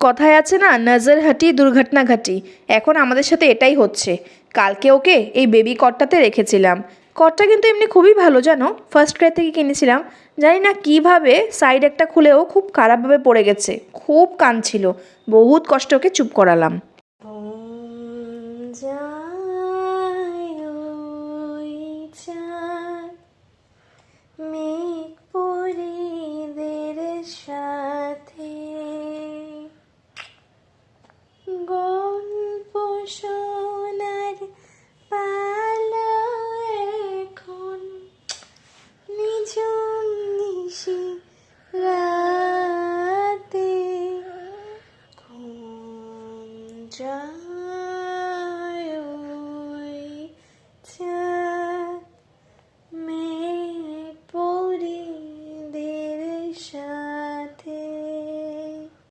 কথায় আছে না, নজর হাটি দুর্ঘটনা ঘাটি। এখন আমাদের সাথে এটাই হচ্ছে। কালকে ওকে এই বেবি কটটাতে রেখেছিলাম। কটটা কিন্তু এমনি খুবই ভালো জানো, ফার্স্ট ক্রাই থেকে কিনেছিলাম। জানি না কিভাবে সাইড একটা খুলেও খুব খারাপভাবে পড়ে গেছে, খুব কাঁদছিল। বহুত কষ্ট ওকে চুপ করালাম। মেঘ পরিদের সাথে গল্প শোনার পালা এখন, নিঝুম নিশি রাতে ঘুম